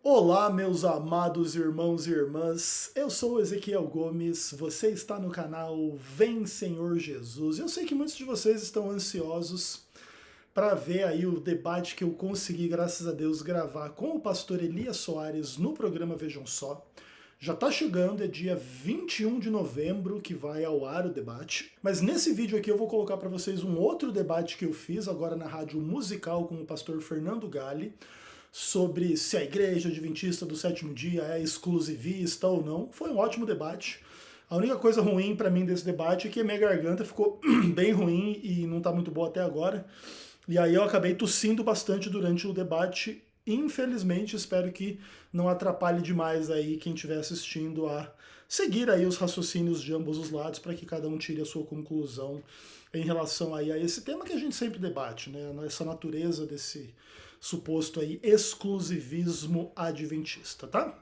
Olá, meus amados irmãos e irmãs, eu sou o Ezequiel Gomes, você está no canal Vem Senhor Jesus. Eu sei que muitos de vocês estão ansiosos para ver aí o debate que eu consegui, graças a Deus, gravar com o pastor Elias Soares no programa Vejam Só. Já está chegando, é dia 21 de novembro que vai ao ar o debate, mas nesse vídeo aqui eu vou colocar para vocês um outro debate que eu fiz agora na Rádio Musical com o pastor Fernando Galli, sobre se a Igreja Adventista do Sétimo Dia é exclusivista ou não. Foi um ótimo debate. A única coisa ruim para mim desse debate é que a minha garganta ficou bem ruim e não está muito boa até agora. E aí eu acabei tossindo bastante durante o debate. Infelizmente, espero que não atrapalhe demais aí quem estiver assistindo a seguir aí os raciocínios de ambos os lados para que cada um tire a sua conclusão em relação aí a esse tema que a gente sempre debate, né? Essa natureza desse suposto aí exclusivismo adventista, tá?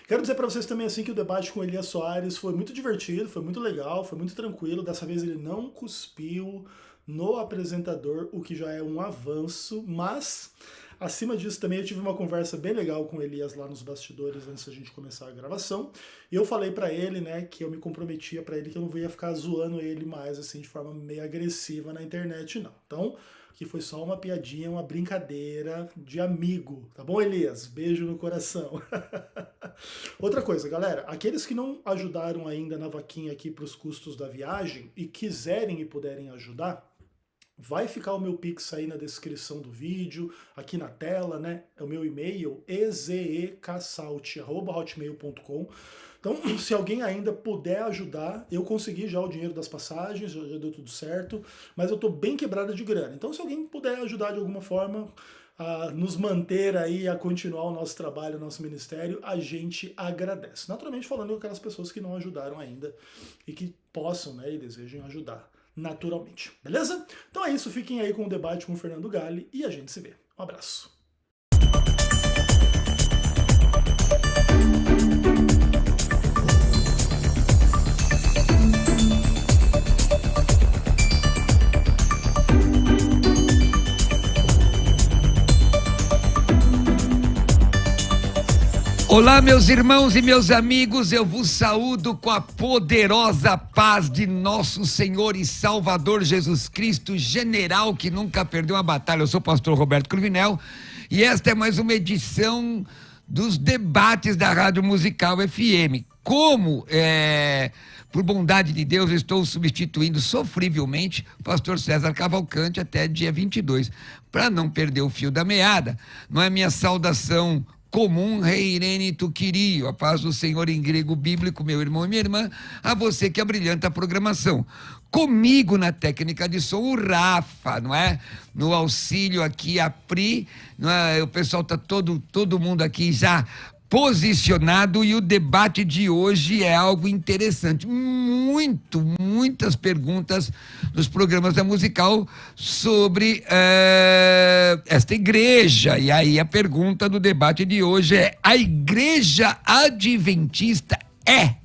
Quero dizer para vocês também assim que o debate com Elias Soares foi muito divertido, foi muito legal, foi muito tranquilo. Dessa vez ele não cuspiu no apresentador, o que já é um avanço, mas acima disso também eu tive uma conversa bem legal com o Elias lá nos bastidores antes da gente começar a gravação. E eu falei para ele, né, que eu me comprometia para ele que eu não ia ficar zoando ele mais assim de forma meio agressiva na internet, não. Então, que foi só uma piadinha, uma brincadeira de amigo, tá bom, Elias? Beijo no coração. Outra coisa, galera, aqueles que não ajudaram ainda na vaquinha aqui para os custos da viagem e quiserem e puderem ajudar, vai ficar o meu Pix aí na descrição do vídeo, aqui na tela, né? É o meu e-mail, ezecassalte@hotmail.com. Então, se alguém ainda puder ajudar, eu consegui já o dinheiro das passagens, já deu tudo certo, mas eu tô bem quebrado de grana. Então, se alguém puder ajudar de alguma forma a nos manter aí, a continuar o nosso trabalho, o nosso ministério, a gente agradece. Naturalmente falando com aquelas pessoas que não ajudaram ainda e que possam, né, e desejem ajudar naturalmente. Beleza? Então é isso, fiquem aí com o debate com o Fernando Galli e a gente se vê. Um abraço. Olá, meus irmãos e meus amigos, eu vos saúdo com a poderosa paz de nosso Senhor e Salvador Jesus Cristo, general que nunca perdeu uma batalha. Eu sou o pastor Roberto Cruvinel e esta é mais uma edição dos debates da Rádio Musical FM. Como, por bondade de Deus, eu estou substituindo sofrivelmente o pastor César Cavalcante até dia 22, para não perder o fio da meada. Não é minha saudação comum, reirene tu querio, a paz do Senhor em grego bíblico, meu irmão e minha irmã, a você que abrilhanta a programação. Comigo na técnica de som, o Rafa, não é? No auxílio aqui, a Pri, não é? O pessoal tá todo mundo aqui já posicionado e o debate de hoje é algo interessante. Muitas perguntas nos programas da Musical sobre esta igreja. E aí a pergunta do debate de hoje é: a igreja adventista é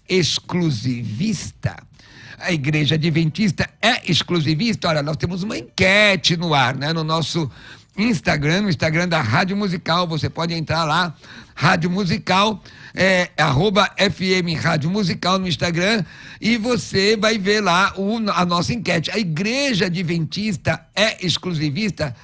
exclusivista? A igreja adventista é exclusivista? Olha, nós temos uma enquete no ar, né? No nosso Instagram, no Instagram da Rádio Musical, você pode entrar lá, Rádio Musical, @FM Rádio Musical no Instagram, e você vai ver lá a nossa enquete. A igreja adventista é exclusivista?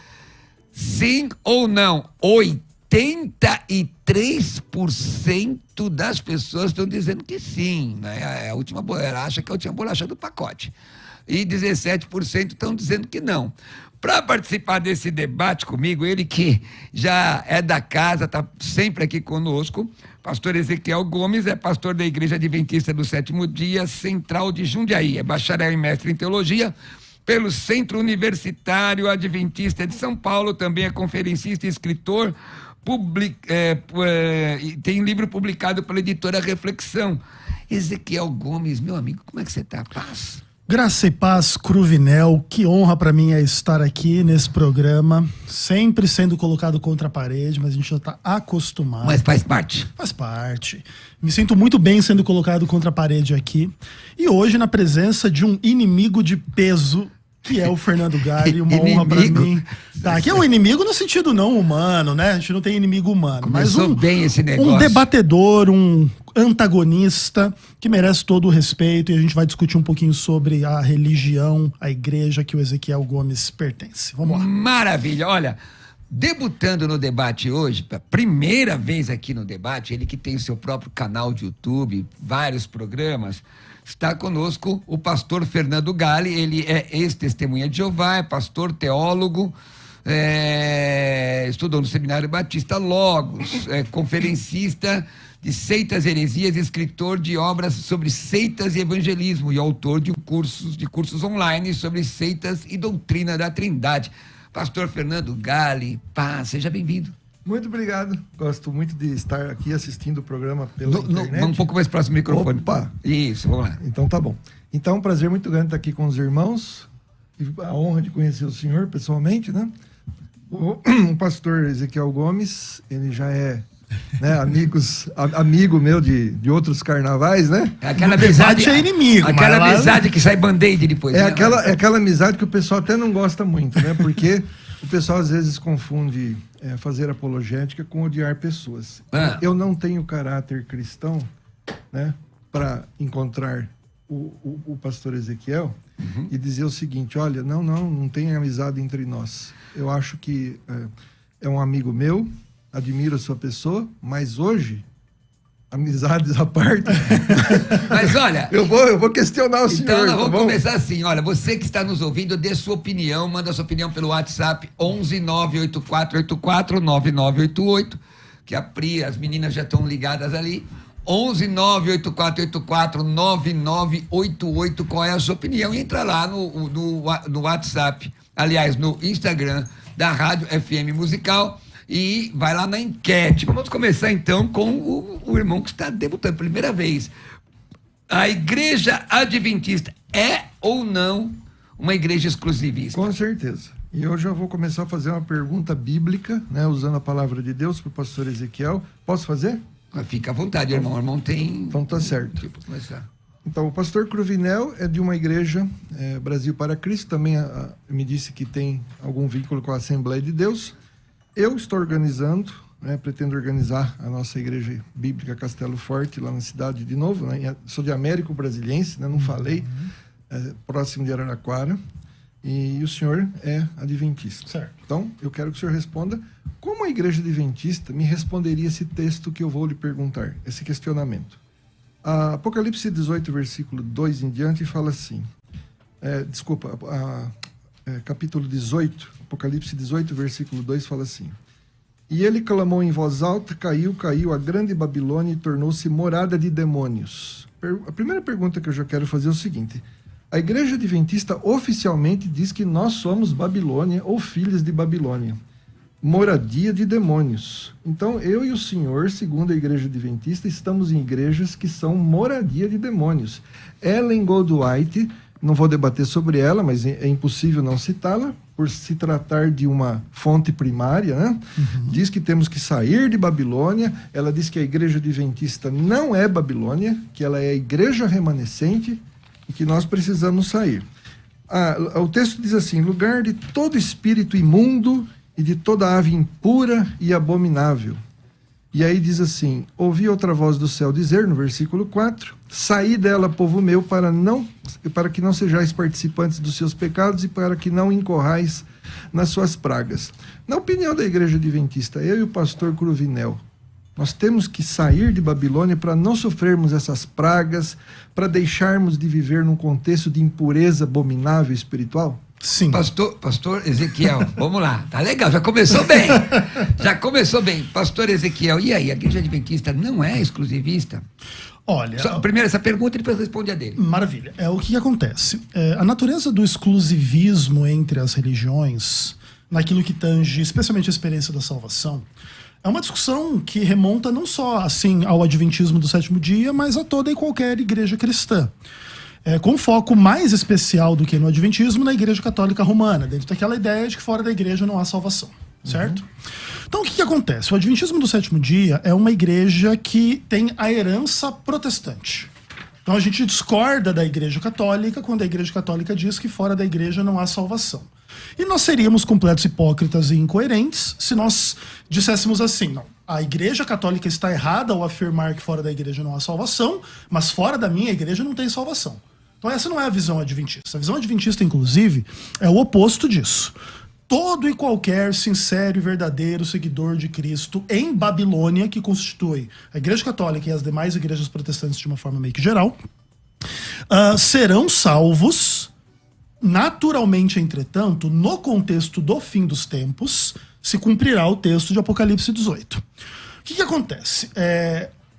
Sim ou não? 83% das pessoas estão dizendo que sim, né? A última bolacha que é a última bolacha do pacote. E 17% estão dizendo que não. Para participar desse debate comigo, ele que já é da casa, está sempre aqui conosco, pastor Ezequiel Gomes, é pastor da Igreja Adventista do Sétimo Dia, Central de Jundiaí, é bacharel e mestre em teologia pelo Centro Universitário Adventista de São Paulo, também é conferencista e escritor, tem livro publicado pela editora Reflexão. Ezequiel Gomes, meu amigo, como é que você está? Paz? Graça e paz, Cruvinel, que honra para mim é estar aqui nesse programa, sempre sendo colocado contra a parede, mas a gente já está acostumado. Mas faz parte. Faz parte. Me sinto muito bem sendo colocado contra a parede aqui. E hoje na presença de um inimigo de peso que é o Fernando Galli, uma honra pra mim. Tá, aqui é um inimigo no sentido não humano, né? A gente não tem inimigo humano. Começou mas bem esse negócio. Um debatedor, um antagonista que merece todo o respeito, e a gente vai discutir um pouquinho sobre a religião, a igreja que o Ezequiel Gomes pertence. Vamos lá. Maravilha, olha... Debutando no debate hoje, pela primeira vez aqui no debate, ele que tem o seu próprio canal de YouTube, vários programas, está conosco o pastor Fernando Galli. Ele é ex-testemunha de Jeová, é pastor, teólogo, estudou no Seminário Batista Logos, é conferencista de seitas e heresias, escritor de obras sobre seitas e evangelismo e autor de cursos online sobre seitas e doutrina da Trindade. Pastor Fernando Galli, paz, seja bem-vindo. Muito obrigado. Gosto muito de estar aqui assistindo o programa pela internet. Vamos um pouco mais próximo do microfone. Opa! Isso, vamos lá. Então tá bom. Então é um prazer muito grande estar aqui com os irmãos. E a honra de conhecer o senhor pessoalmente, né? O pastor Ezequiel Gomes, ele já é amigo meu de outros carnavais, né? Aquela amizade é inimigo. Aquela amizade que sai band-aid depois. É aquela amizade que o pessoal até não gosta muito, né? Porque o pessoal às vezes confunde fazer apologética com odiar pessoas. Eu não tenho caráter cristão, né? Para encontrar o pastor Ezequiel e dizer o seguinte: olha, não tem amizade entre nós. Eu acho que é um amigo meu. Admiro a sua pessoa, mas hoje, amizades à parte... Mas olha... Eu vou questionar o senhor. Então nós vamos começar assim, olha, você que está nos ouvindo, dê sua opinião, manda sua opinião pelo WhatsApp 11 98484 9988, que a Pri, as meninas já estão ligadas ali, 11 98484 9988, qual é a sua opinião? E entra lá no WhatsApp, aliás, no Instagram da Rádio FM Musical, e vai lá na enquete. Vamos começar então com o irmão que está debutando primeira vez. A igreja adventista é ou não uma igreja exclusivista? Com certeza. E eu já vou começar a fazer uma pergunta bíblica, né, usando a palavra de Deus para o pastor Ezequiel. Posso fazer? Fica à vontade, irmão. O irmão tem... Então tá certo. Tipo, começar. Então, o pastor Cruvinel é de uma igreja, Brasil para Cristo, também me disse que tem algum vínculo com a Assembleia de Deus. Eu estou organizando, pretendo organizar a nossa igreja bíblica Castelo Forte, lá na cidade de novo, né? Sou de Américo Brasiliense, né? Não falei, próximo de Araraquara, e o senhor é adventista. Certo. Então, eu quero que o senhor responda como a igreja adventista me responderia esse texto que eu vou lhe perguntar, esse questionamento. Apocalipse 18, versículo 2 em diante, fala assim, capítulo 18, Apocalipse 18, versículo 2, fala assim: e ele clamou em voz alta, caiu a grande Babilônia e tornou-se morada de demônios. A primeira pergunta que eu já quero fazer é o seguinte: a igreja adventista oficialmente diz que nós somos Babilônia ou filhos de Babilônia, moradia de demônios. Então, eu e o senhor, segundo a igreja adventista, estamos em igrejas que são moradia de demônios. Ellen Goldwhite, não vou debater sobre ela, mas é impossível não citá-la, por se tratar de uma fonte primária, né? Diz que temos que sair de Babilônia. Ela diz que a igreja adventista não é Babilônia, que ela é a igreja remanescente e que nós precisamos sair. O texto diz assim: lugar de todo espírito imundo e de toda ave impura e abominável. E aí diz assim: ouvi outra voz do céu dizer, no versículo 4, saí dela, povo meu, para que não sejais participantes dos seus pecados e para que não incorrais nas suas pragas. Na opinião da igreja adventista, eu e o pastor Cruvinel, nós temos que sair de Babilônia para não sofrermos essas pragas, para deixarmos de viver num contexto de impureza abominável espiritual? Sim. Pastor Ezequiel, vamos lá. Tá legal, já começou bem. Pastor Ezequiel, e aí, a igreja adventista não é exclusivista? Olha... Primeiro essa pergunta e depois responde a dele. Maravilha. O que acontece? A natureza do exclusivismo entre as religiões, naquilo que tange especialmente a experiência da salvação, é uma discussão que remonta não só assim ao adventismo do sétimo dia, mas a toda e qualquer igreja cristã. Com foco mais especial do que no adventismo na igreja católica romana, dentro daquela ideia de que fora da igreja não há salvação, certo? Então o que acontece? O adventismo do sétimo dia é uma igreja que tem a herança protestante. Então a gente discorda da Igreja Católica quando a Igreja Católica diz que fora da Igreja não há salvação. E nós seríamos completos hipócritas e incoerentes se nós disséssemos assim, não, a Igreja Católica está errada ao afirmar que fora da Igreja não há salvação, mas fora da minha Igreja não tem salvação. Então essa não é a visão adventista. A visão adventista, inclusive, é o oposto disso. Todo e qualquer sincero e verdadeiro seguidor de Cristo em Babilônia, que constitui a Igreja Católica e as demais igrejas protestantes de uma forma meio que geral, serão salvos. Naturalmente, entretanto, no contexto do fim dos tempos, se cumprirá o texto de Apocalipse 18. O que acontece?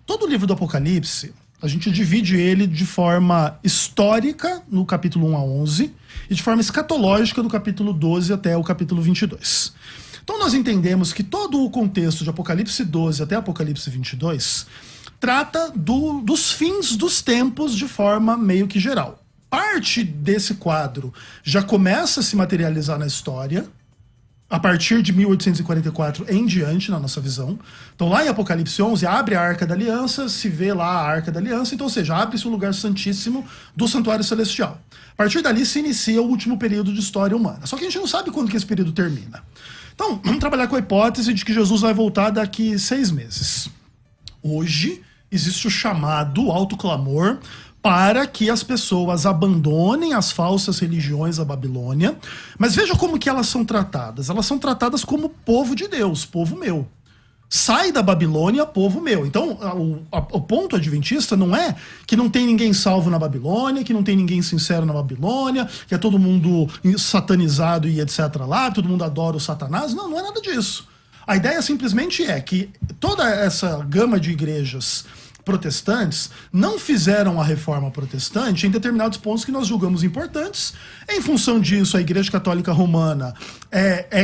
Todo o livro do Apocalipse, a gente divide ele de forma histórica, no capítulo 1 a 11, e de forma escatológica, do capítulo 12 até o capítulo 22. Então nós entendemos que todo o contexto de Apocalipse 12 até Apocalipse 22 trata dos fins dos tempos de forma meio que geral. Parte desse quadro já começa a se materializar na história, a partir de 1844 em diante, na nossa visão. Então lá em Apocalipse 11, abre a Arca da Aliança, se vê lá a Arca da Aliança, então, ou seja, abre-se o lugar santíssimo do Santuário Celestial. A partir dali se inicia o último período de história humana. Só que a gente não sabe quando que esse período termina. Então, vamos trabalhar com a hipótese de que Jesus vai voltar daqui 6 meses. Hoje, existe o chamado autoclamor para que as pessoas abandonem as falsas religiões da Babilônia. Mas veja como que elas são tratadas. Elas são tratadas como povo de Deus, povo meu. Sai da Babilônia, povo meu. Então, o ponto adventista não é que não tem ninguém salvo na Babilônia, que não tem ninguém sincero na Babilônia, que é todo mundo satanizado e etc. lá, todo mundo adora o Satanás. Não, não é nada disso. A ideia simplesmente é que toda essa gama de igrejas protestantes não fizeram a reforma protestante em determinados pontos que nós julgamos importantes. Em função disso, a Igreja Católica Romana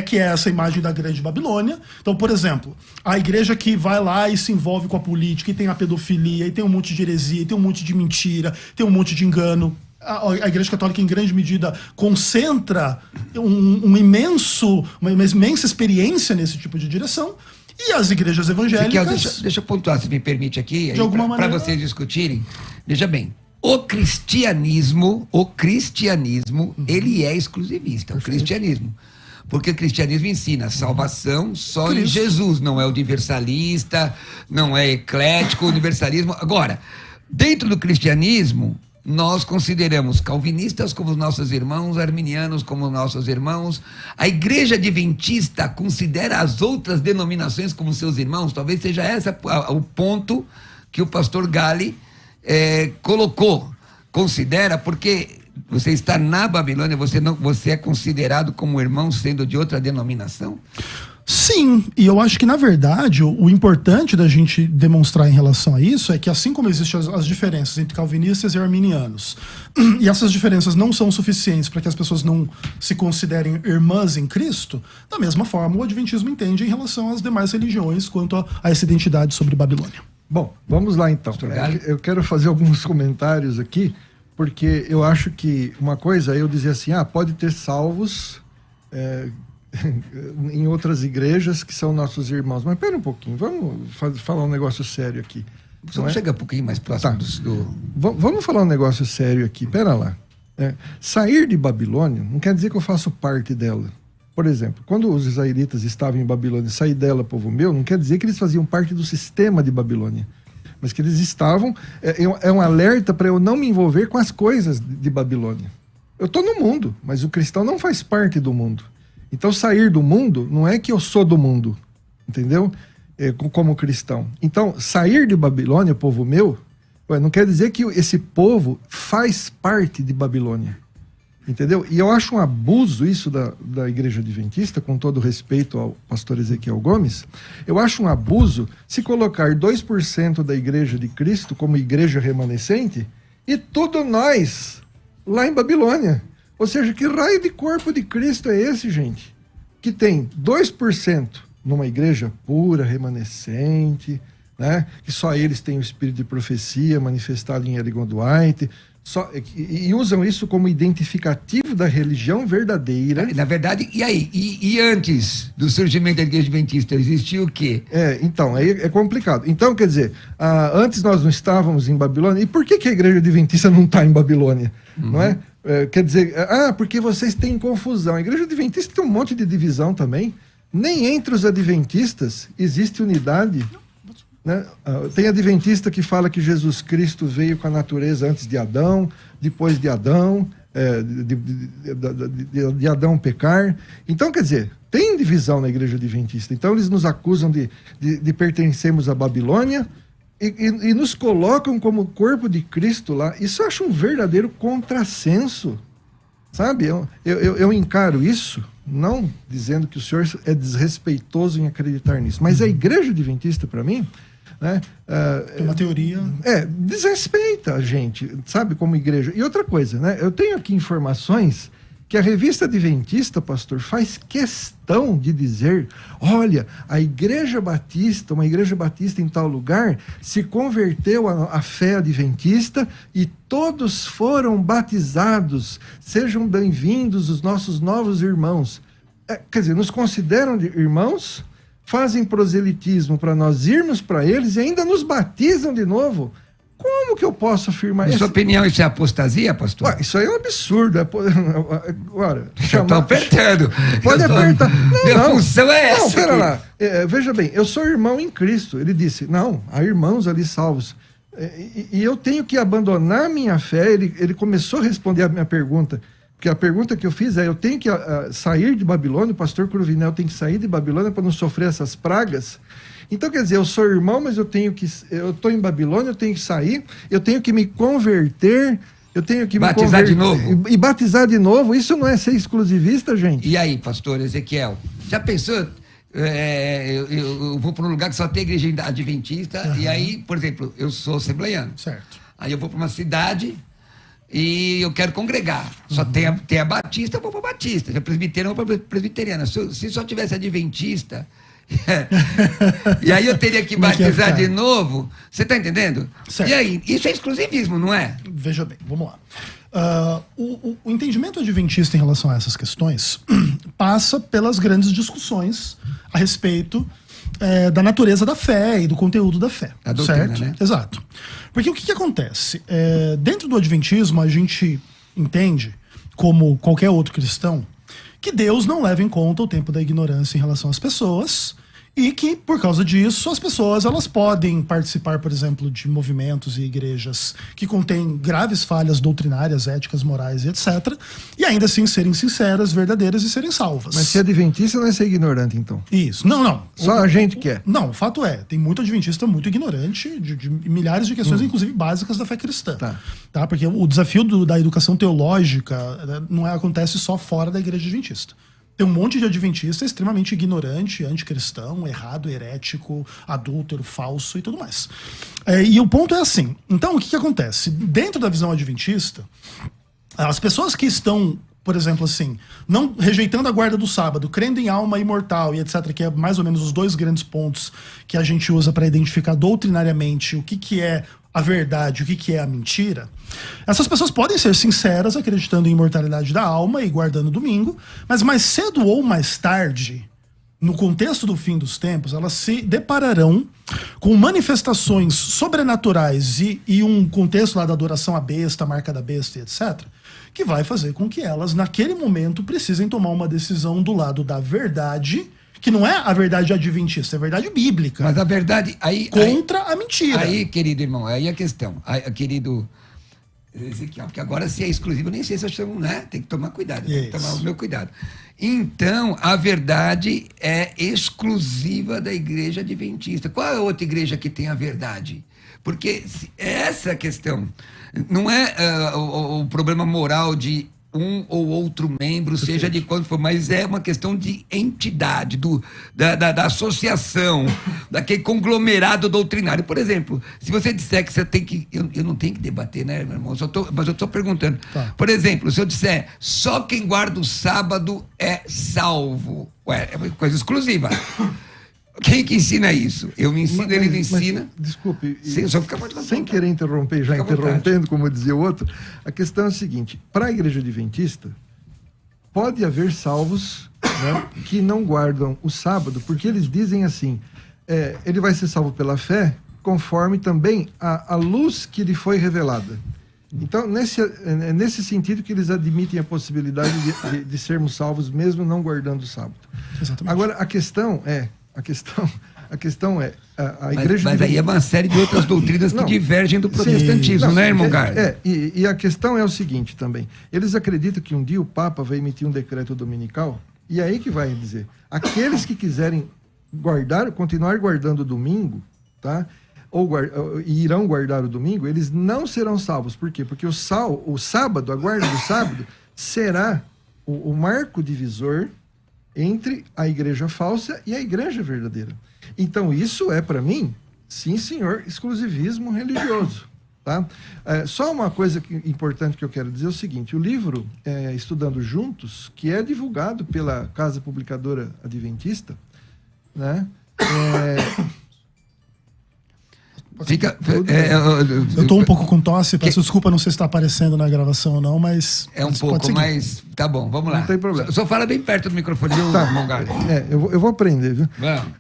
que é essa imagem da Grande Babilônia. Então, por exemplo, a igreja que vai lá e se envolve com a política, e tem a pedofilia, e tem um monte de heresia, e tem um monte de mentira, tem um monte de engano. A Igreja Católica, em grande medida, concentra uma imensa experiência nesse tipo de direção. E as igrejas evangélicas... Deixa eu pontuar, se me permite aqui, para vocês discutirem. Veja bem, o cristianismo, ele é exclusivista, perfeito. O cristianismo. Porque o cristianismo ensina salvação só em Jesus, não é universalista, não é eclético, universalismo. Agora, dentro do cristianismo, nós consideramos calvinistas como nossos irmãos, arminianos como nossos irmãos. A igreja adventista considera as outras denominações como seus irmãos. Talvez seja esse o ponto que o pastor Galli colocou. Considera, porque você está na Babilônia, você é considerado como irmão sendo de outra denominação? Sim, e eu acho que, na verdade, o importante da gente demonstrar em relação a isso é que, assim como existem as diferenças entre calvinistas e arminianos, e essas diferenças não são suficientes para que as pessoas não se considerem irmãs em Cristo, da mesma forma o adventismo entende em relação às demais religiões quanto a essa identidade sobre Babilônia. Bom, vamos lá então. Eu quero fazer alguns comentários aqui, porque eu acho que uma coisa é eu dizer assim, pode ter salvos... em outras igrejas que são nossos irmãos. Mas pera um pouquinho, vamos falar um negócio sério aqui. Vamos chegar um pouquinho mais próximo Vamos falar um negócio sério aqui, pera lá. Sair de Babilônia não quer dizer que eu faço parte dela. Por exemplo, quando os israelitas estavam em Babilônia, sair dela, povo meu, não quer dizer que eles faziam parte do sistema de Babilônia, mas que eles estavam... É um alerta para eu não me envolver com as coisas de Babilônia. Eu estou no mundo, mas o cristão não faz parte do mundo. Então, sair do mundo não é que eu sou do mundo, entendeu? Como cristão. Então, sair de Babilônia, povo meu, não quer dizer que esse povo faz parte de Babilônia, entendeu? E eu acho um abuso isso da Igreja Adventista, com todo respeito ao pastor Ezequiel Gomes, eu acho um abuso se colocar 2% da Igreja de Cristo como igreja remanescente e tudo nós lá em Babilônia. Ou seja, que raio de corpo de Cristo é esse, gente? Que tem 2% numa igreja pura, remanescente, né? Que só eles têm o espírito de profecia manifestado em Ellen G. White, E usam isso como identificativo da religião verdadeira. Na verdade, e aí? E antes do surgimento da Igreja Adventista, existia o quê? Então, aí é complicado. Então, quer dizer, antes nós não estávamos em Babilônia. E por que a Igreja Adventista não está em Babilônia? Não é? Quer dizer, porque vocês têm confusão. A Igreja Adventista tem um monte de divisão também. Nem entre os adventistas existe unidade. Né? Tem adventista que fala que Jesus Cristo veio com a natureza antes de Adão, depois de Adão, de Adão pecar. Então, quer dizer, tem divisão na Igreja Adventista. Então, eles nos acusam de pertencermos à Babilônia e nos colocam como corpo de Cristo lá. Isso eu acho um verdadeiro contrassenso. Sabe? Eu encaro isso, não dizendo que o senhor é desrespeitoso em acreditar nisso, mas a Igreja Adventista, para mim, né, tem uma teoria. Desrespeita a gente, sabe, como igreja. E outra coisa, né? Eu tenho aqui informações que a revista Adventista, pastor, faz questão de dizer: olha, a Igreja Batista, uma Igreja Batista em tal lugar, se converteu à fé adventista e todos foram batizados. Sejam bem-vindos os nossos novos irmãos. Quer dizer, nos consideram de irmãos, fazem proselitismo para nós irmos para eles e ainda nos batizam de novo. Como que eu posso afirmar isso? Na sua opinião, isso é apostasia, pastor? Isso aí é um absurdo. Agora, estou apertando. Pode apertar. Minha função é essa. Não, pera lá. Veja bem, eu sou irmão em Cristo. Ele disse, não, há irmãos ali salvos. E eu tenho que abandonar minha fé. Ele começou a responder a minha pergunta. Porque a pergunta que eu fiz eu tenho que sair de Babilônia, o pastor Cruvinel tem que sair de Babilônia para não sofrer essas pragas. Então, quer dizer, eu sou irmão, mas eu estou em Babilônia, eu tenho que sair, eu tenho que me converter, eu tenho que batizar de novo. E batizar de novo. Isso não é ser exclusivista, gente? E aí, pastor Ezequiel, já pensou? Eu vou para um lugar que só tem igreja adventista, e aí, por exemplo, eu sou assembleiano. Certo. Aí eu vou para uma cidade e eu quero congregar. Só tem a batista, eu vou para batista. Se é presbiteriana, eu vou para presbiteriana. Se só tivesse adventista... e aí eu teria que batizar de novo. Você está entendendo? Certo. E aí, isso é exclusivismo, não é? Veja bem, vamos lá. O entendimento adventista em relação a essas questões passa pelas grandes discussões a respeito da natureza da fé e do conteúdo da fé. A doutrina, certo? Né? Exato. Porque o que acontece? Dentro do adventismo, a gente entende, como qualquer outro cristão, que Deus não leva em conta o tempo da ignorância em relação às pessoas e que, por causa disso, as pessoas elas podem participar, por exemplo, de movimentos e igrejas que contêm graves falhas doutrinárias, éticas, morais e etc. E ainda assim serem sinceras, verdadeiras e serem salvas. Mas ser adventista não é ser ignorante, então? Isso. Não. Só a gente quer. Não, o fato tem muito adventista muito ignorante de milhares de questões, inclusive básicas da fé cristã. Tá? Porque o desafio da educação teológica não acontece só fora da igreja adventista. Tem um monte de adventista extremamente ignorante, anticristão, errado, herético, adúltero, falso e tudo mais. E o ponto é assim. Então, o que acontece? Dentro da visão adventista, as pessoas que estão, por exemplo, assim, não rejeitando a guarda do sábado, crendo em alma imortal e etc., que é mais ou menos os dois grandes pontos que a gente usa para identificar doutrinariamente o que é a verdade, o que é a mentira, essas pessoas podem ser sinceras, acreditando em imortalidade da alma e guardando o domingo, mas mais cedo ou mais tarde, no contexto do fim dos tempos, elas se depararão com manifestações sobrenaturais e um contexto lá da adoração à besta, a marca da besta e etc., que vai fazer com que elas, naquele momento, precisem tomar uma decisão do lado da verdade, que não é a verdade adventista, é a verdade bíblica. Mas a verdade... contra a mentira. Aí, querido irmão, aí a questão. Querido Ezequiel, porque agora se é exclusivo, eu nem sei se eu chamo, né? Tem que tomar cuidado, tem que tomar o meu cuidado. Então, a verdade é exclusiva da igreja adventista. Qual é a outra igreja que tem a verdade? Porque essa é a questão. Não é o problema moral de um ou outro membro, seja de quanto for, mas é uma questão de entidade, da associação, daquele conglomerado doutrinário. Por exemplo, se você disser que você tem que... Eu não tenho que debater, né, meu irmão? Mas eu estou perguntando. Tá. Por exemplo, se eu disser só quem guarda o sábado é salvo. É uma coisa exclusiva. Quem que ensina isso? Eu me ensino, ele não ensina. Desculpe, Sim, só fica muito sem querer interromper, já interrompendo, como dizia o outro, a questão é a seguinte: para a Igreja Adventista, pode haver salvos, né, que não guardam o sábado, porque eles dizem assim, ele vai ser salvo pela fé, conforme também a luz que lhe foi revelada. Então, nesse sentido que eles admitem a possibilidade de sermos salvos mesmo não guardando o sábado. Exatamente. Agora, a questão é, a igreja... Mas aí é uma série de outras doutrinas que divergem do protestantismo, né, irmão Gar? E a questão é o seguinte também. Eles acreditam que um dia o Papa vai emitir um decreto dominical, e é aí que vai dizer, aqueles que quiserem continuar guardando o domingo, tá? E irão guardar o domingo, eles não serão salvos. Por quê? Porque o sábado, a guarda do sábado, será o marco divisor entre a igreja falsa e a igreja verdadeira. Então, isso é, para mim, sim, senhor, exclusivismo religioso. Tá? Só uma coisa importante que eu quero dizer é o seguinte: o livro Estudando Juntos, que é divulgado pela Casa Publicadora Adventista, né? Eu estou um pouco com tosse, peço desculpa, não sei se está aparecendo na gravação ou não, mas... É um pouco, mas tá bom, vamos lá. Não tem problema. Só fala bem perto do microfone, viu, Mongar? Eu vou aprender, viu? Vamos.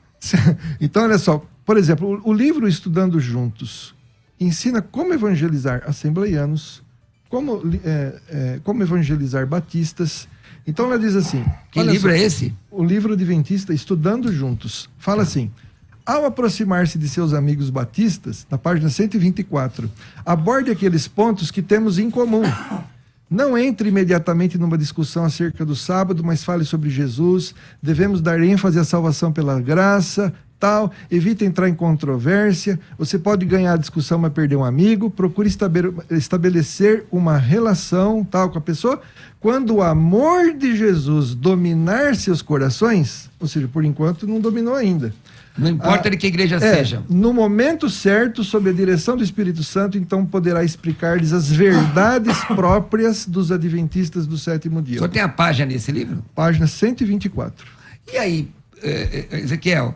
Então, olha só, por exemplo, o livro Estudando Juntos ensina como evangelizar assembleianos, como evangelizar batistas. Então, ela diz assim... Que livro é esse? O livro Adventista Estudando Juntos. Fala assim... Ao aproximar-se de seus amigos batistas, na página 124, aborde aqueles pontos que temos em comum. Não entre imediatamente numa discussão acerca do sábado, mas fale sobre Jesus. Devemos dar ênfase à salvação pela graça, tal. Evite entrar em controvérsia. Você pode ganhar a discussão, mas perder um amigo. Procure estabelecer uma relação, tal, com a pessoa. Quando o amor de Jesus dominar seus corações, ou seja, por enquanto não dominou ainda. Não importa de que igreja seja. No momento certo, sob a direção do Espírito Santo, então poderá explicar-lhes as verdades próprias dos adventistas do sétimo dia. Só tem a página nesse livro? Página 124. E aí, Ezequiel,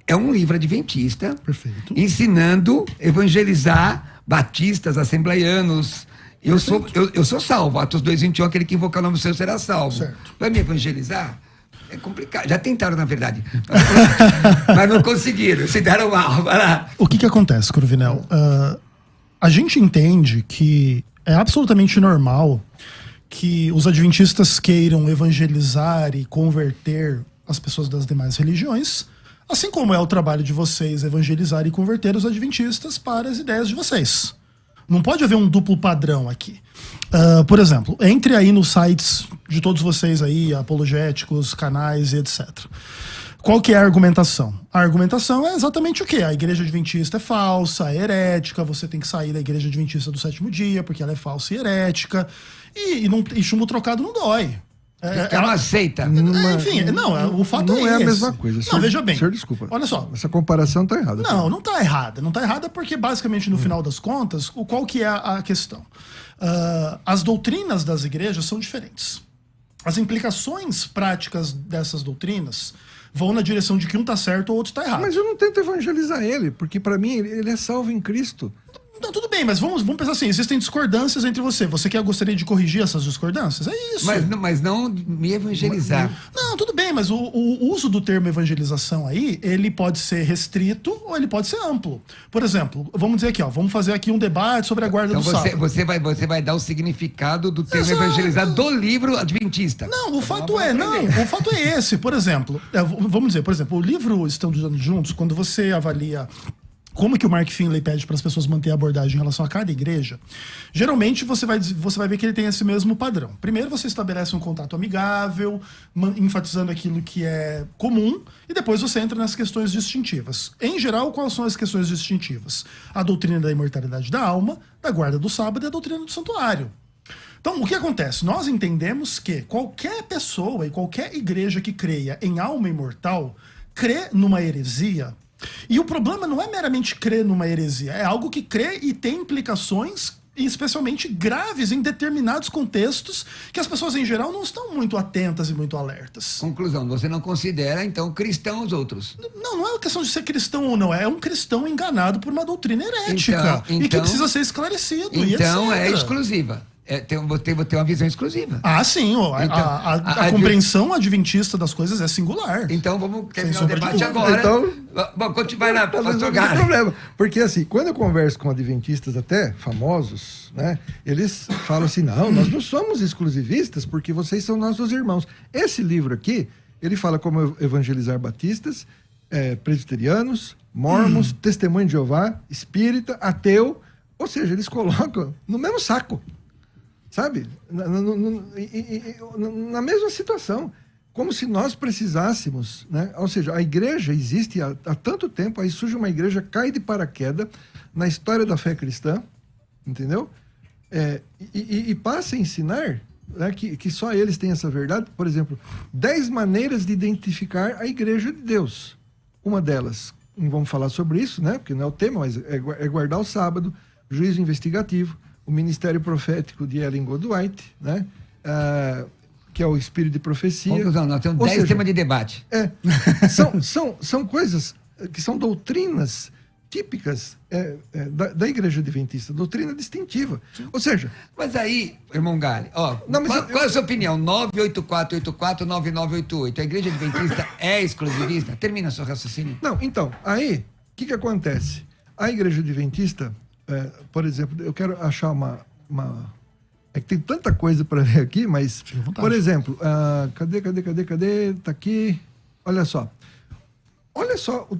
é um livro adventista. Perfeito. Ensinando a evangelizar batistas, assembleianos. Eu sou salvo. Atos 2:21, aquele que invocar o nome do Senhor será salvo. Certo. Vai me evangelizar? É complicado. Já tentaram, na verdade. Mas não conseguiram. Se deram mal. Vai lá. O que acontece, Cruvinel? A gente entende que é absolutamente normal que os adventistas queiram evangelizar e converter as pessoas das demais religiões, assim como é o trabalho de vocês evangelizar e converter os adventistas para as ideias de vocês. Não pode haver um duplo padrão aqui. Por exemplo, entre aí nos sites de todos vocês aí, apologéticos, canais e etc. Qual que é a argumentação? A argumentação é exatamente o quê? A igreja adventista é falsa, é herética, você tem que sair da igreja adventista do sétimo dia, porque ela é falsa e herética, e chumbo trocado não dói. Ela aceita. Enfim, o fato não é a esse. mesma coisa. Não, veja bem. Senhor, desculpa. Olha só. Essa comparação está errada. Não está errada. Não está errada porque, basicamente, no final das contas, qual que é a questão? As doutrinas das igrejas são diferentes. As implicações práticas dessas doutrinas vão na direção de que um está certo ou o outro está errado. Mas eu não tento evangelizar ele, porque para mim ele é salvo em Cristo. Não, tudo bem, mas vamos pensar assim, existem discordâncias entre você. Você gostaria de corrigir essas discordâncias? É isso. Mas não me evangelizar. Não, tudo bem, mas o uso do termo evangelização aí, ele pode ser restrito ou ele pode ser amplo. Por exemplo, vamos dizer aqui, vamos fazer aqui um debate sobre a guarda do sábado. Você vai dar o significado do termo evangelizar do livro adventista. Não, o fato é esse. Por exemplo, vamos dizer, o livro Estando Juntos, quando você avalia como que o Mark Finley pede para as pessoas manter a abordagem em relação a cada igreja, geralmente você vai ver que ele tem esse mesmo padrão. Primeiro você estabelece um contato amigável, enfatizando aquilo que é comum, e depois você entra nas questões distintivas. Em geral, quais são as questões distintivas? A doutrina da imortalidade da alma, da guarda do sábado e a doutrina do santuário. Então, o que acontece? Nós entendemos que qualquer pessoa e qualquer igreja que creia em alma imortal crê numa heresia. E o problema não é meramente crer numa heresia, é algo que crê e tem implicações especialmente graves em determinados contextos que as pessoas em geral não estão muito atentas e muito alertas. Conclusão, você não considera, então, cristão os outros. Não é uma questão de ser cristão ou não, é um cristão enganado por uma doutrina herética e que precisa ser esclarecido. Então e é exclusiva. Vou ter uma visão exclusiva. Sim, a compreensão adventista das coisas é singular. Então vamos terminar o debate agora. Então, bom, vai lá, pastor não tem Gale. problema. Porque assim, quando eu converso com adventistas até famosos, né, eles falam assim, não, nós não somos exclusivistas porque vocês são nossos irmãos. Esse livro aqui, ele fala como evangelizar batistas, presbiterianos, mormons, testemunho de Jeová, espírita, ateu, ou seja, eles colocam no mesmo saco. Sabe? Na mesma situação. Como se nós precisássemos, né? Ou seja, a igreja existe há tanto tempo, aí surge uma igreja, cai de paraquedas na história da fé cristã, entendeu? E passa a ensinar, né, que só eles têm essa verdade. Por exemplo, 10 maneiras de identificar a igreja de Deus. Uma delas, não vamos falar sobre isso, né? Porque não é o tema, mas é guardar o sábado, juízo investigativo, o ministério profético de Ellen Goldwhite, né? Que é o espírito de profecia. Conclusão, nós temos 10 temas de debate. São coisas que são doutrinas típicas da igreja adventista, doutrina distintiva. Sim. Ou seja... Mas aí, irmão Gale, qual é a sua opinião? 984849988. A igreja adventista é exclusivista? Termina seu raciocínio. Não, então, aí, o que acontece? A igreja adventista... por exemplo, eu quero achar uma... É que tem tanta coisa para ler aqui, mas... Por exemplo, cadê? Tá aqui. Olha só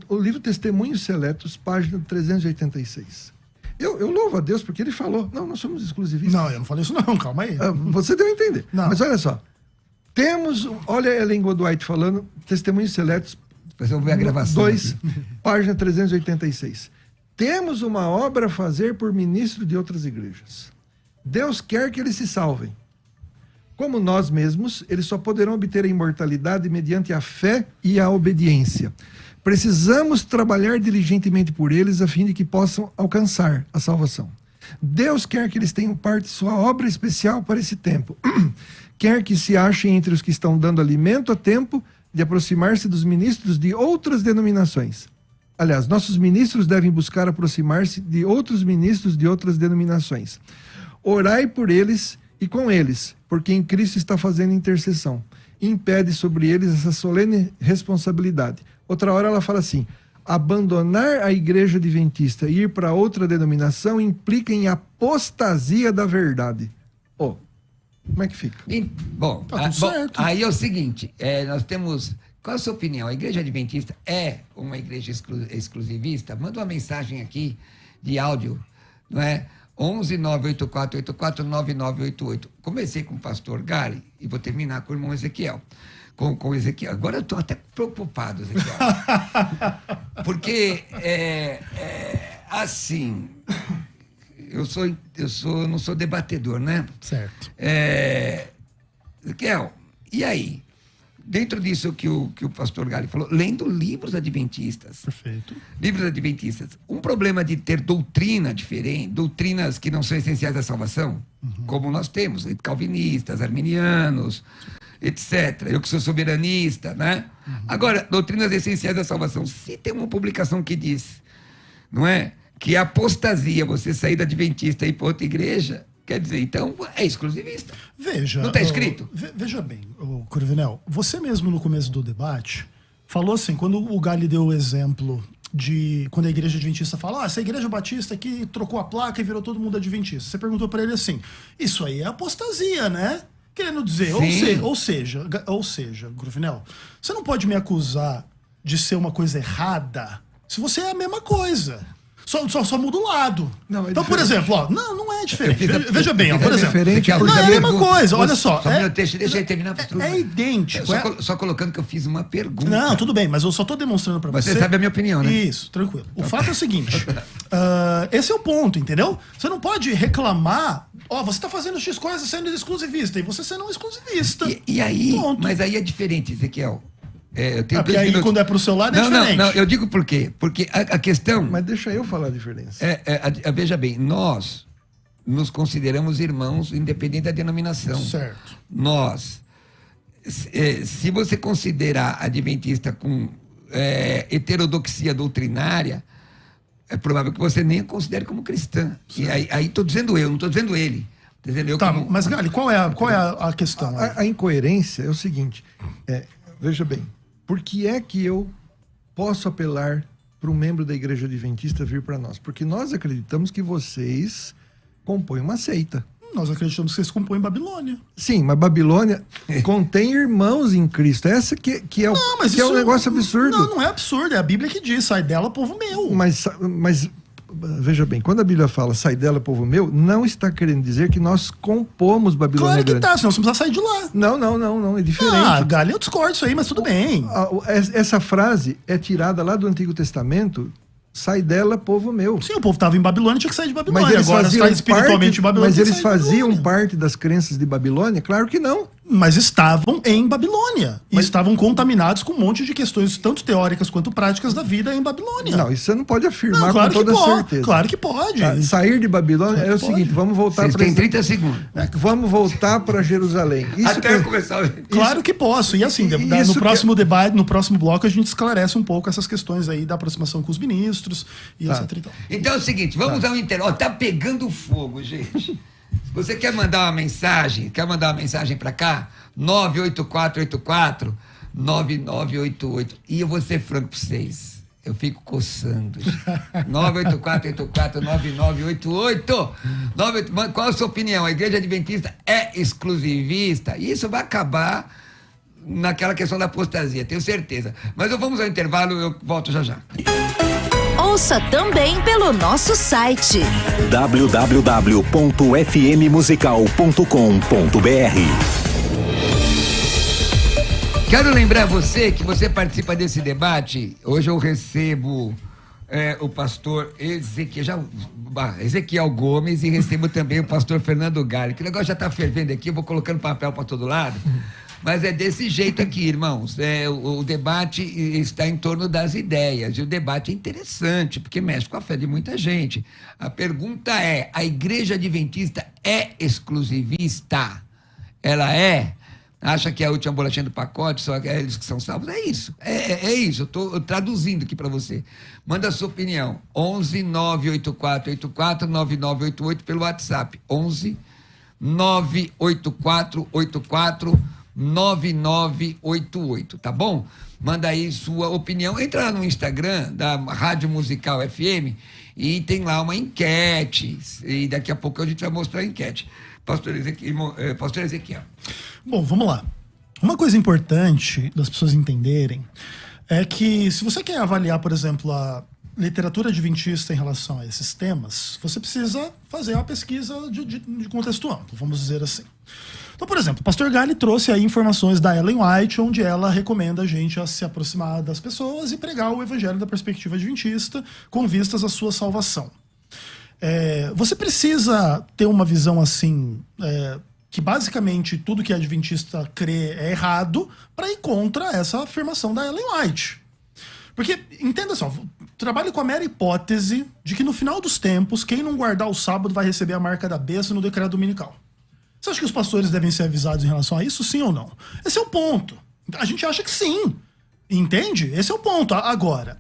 o livro Testemunhos Seletos, página 386. Eu louvo a Deus porque ele falou, não, nós somos exclusivistas. Não, eu não falei isso não, calma aí. Você deu a entender. Não. Mas olha só, olha a Ellen Goldwhite falando, Testemunhos Seletos, depois eu vou ver a gravação 2, página 386. Temos uma obra a fazer por ministros de outras igrejas. Deus quer que eles se salvem. Como nós mesmos, eles só poderão obter a imortalidade mediante a fé e a obediência. Precisamos trabalhar diligentemente por eles a fim de que possam alcançar a salvação. Deus quer que eles tenham parte de sua obra especial para esse tempo. Quer que se achem entre os que estão dando alimento a tempo de aproximar-se dos ministros de outras denominações. Aliás, nossos ministros devem buscar aproximar-se de outros ministros de outras denominações. Orai por eles e com eles, porque em Cristo está fazendo intercessão. Impede sobre eles essa solene responsabilidade. Outra hora ela fala assim, abandonar a igreja adventista e ir para outra denominação implica em apostasia da verdade. Como é que fica? Bom, aí é o seguinte, nós temos... Qual a sua opinião? A igreja adventista é uma igreja exclusivista? Manda uma mensagem aqui de áudio, não é? 11-984-84-9988. Comecei com o pastor Gale e vou terminar com o irmão Ezequiel. Com o Ezequiel. Agora eu estou até preocupado, Ezequiel. Porque, assim, eu não sou debatedor, né? Certo. Ezequiel, e aí? Dentro disso que o pastor Gale falou, lendo livros adventistas. Perfeito. Livros adventistas. Um problema de ter doutrina diferente, doutrinas que não são essenciais à salvação, como nós temos, calvinistas, arminianos, etc. Eu que sou soberanista, né? Agora, doutrinas essenciais à salvação. Se tem uma publicação que diz, não é? Que a apostasia, você sair da adventista e ir para outra igreja... Quer dizer, então, é exclusivista. Veja... Não está escrito? Veja bem, Cruvinel, você mesmo no começo do debate falou assim, quando o Gale deu o exemplo de quando a igreja adventista fala, essa igreja batista aqui trocou a placa e virou todo mundo adventista. Você perguntou para ele assim, isso aí é apostasia, né? Querendo dizer, ou seja, Cruvinel, você não pode me acusar de ser uma coisa errada se você é a mesma coisa. Só muda o lado. Não, então, por exemplo, não é diferente. Veja bem, por exemplo. Não, é a mesma coisa, olha só. Deixa eu terminar. É idêntico. Só colocando que eu fiz uma pergunta. Não, tudo bem, mas eu só estou demonstrando para você. Você sabe a minha opinião, né? Isso, tranquilo. O fato é o seguinte, esse é o ponto, entendeu? Você não pode reclamar, você está fazendo X coisa sendo exclusivista, e você sendo um exclusivista. E aí, ponto. Mas aí é diferente, Ezequiel. Porque aí quando é pro seu lado é diferente. Não, eu digo por quê? Porque a questão... Mas deixa eu falar a diferença. Veja bem, nós nos consideramos irmãos, independente da denominação. Certo. Nós, se você considerar adventista com heterodoxia doutrinária, é provável que você nem a considere como cristã. E aí estou dizendo eu, não estou dizendo ele. Tô dizendo eu Tá, como... mas Gali, qual é a questão? A incoerência é o seguinte, veja bem, por que é que eu posso apelar para um membro da Igreja Adventista vir para nós? Porque nós acreditamos que vocês compõem uma seita. Nós acreditamos que vocês compõem Babilônia. Sim, mas Babilônia contém irmãos em Cristo. Essa que é um negócio absurdo. Não é absurdo. É a Bíblia que diz, sai dela, povo meu. Mas veja bem, quando a Bíblia fala sai dela, povo meu, não está querendo dizer que nós compomos Babilônia Claro que grande. tá, senão você precisa sair de lá. Não, é diferente. Gali, eu discordo disso aí, mas tudo bem. Essa frase é tirada lá do Antigo Testamento, sai dela, povo meu. Sim, o povo estava em Babilônia, tinha que sair de Babilônia. Mas eles Agora faziam está espiritualmente em Babilônia. Mas tem que eles sair de faziam Babilônia. parte das crenças de Babilônia? Claro que não. Mas estavam em Babilônia. E estavam contaminados com um monte de questões, tanto teóricas quanto práticas da vida em Babilônia. Não, isso você não pode afirmar claro com toda que pode, certeza. Claro que pode. Sair de Babilônia Claro é o que seguinte, pode. vamos voltar Vocês para têm 30 segundos. Vamos voltar para Jerusalém. Até eu começar. Claro que posso. E assim, Isso no próximo debate, no próximo bloco, a gente esclarece um pouco essas questões aí da aproximação com os ministros e etc. e tal. Então é o seguinte, vamos dar um intervalo. Tá pegando fogo, gente. Se você quer mandar uma mensagem para cá, 98484-9988. E eu vou ser franco para vocês. Eu fico coçando. 98484-9988. Qual a sua opinião? A Igreja Adventista é exclusivista? Isso vai acabar naquela questão da apostasia, tenho certeza. Mas vamos ao intervalo, eu volto já já. Ouça também pelo nosso site www.fmmusical.com.br. Quero lembrar você que você participa desse debate. Hoje eu recebo o pastor Ezequiel Gomes e recebo também o pastor Fernando Gali. Que o negócio já está fervendo aqui, eu vou colocando papel para todo lado. Mas é desse jeito aqui, irmãos. O debate está em torno das ideias. E o debate é interessante, porque mexe com a fé de muita gente. A pergunta é, a Igreja Adventista é exclusivista? Ela é? Acha que é a última bolachinha do pacote, só que é eles que são salvos? É isso. É isso. Eu estou traduzindo aqui para você. Manda a sua opinião. 11 98484 9988 pelo WhatsApp. 11 98484 9988, tá bom? Manda aí sua opinião. Entra lá no Instagram da Rádio Musical FM e tem lá uma enquete. E daqui a pouco a gente vai mostrar a enquete. Pastor Ezequiel. Bom, vamos lá. Uma coisa importante das pessoas entenderem é que se você quer avaliar, por exemplo, a literatura adventista em relação a esses temas, você precisa fazer uma pesquisa de contexto amplo, vamos dizer assim. Então, por exemplo, o pastor Gali trouxe aí informações da Ellen White, onde ela recomenda a gente a se aproximar das pessoas e pregar o evangelho da perspectiva adventista com vistas à sua salvação. Você precisa ter uma visão assim, que basicamente tudo que adventista crê é errado, para ir contra essa afirmação da Ellen White. Porque, entenda só, trabalho com a mera hipótese de que no final dos tempos, quem não guardar o sábado vai receber a marca da besta no decreto dominical. Você acha que os pastores devem ser avisados em relação a isso, sim ou não? Esse é o ponto. A gente acha que sim. Entende? Esse é o ponto. Agora,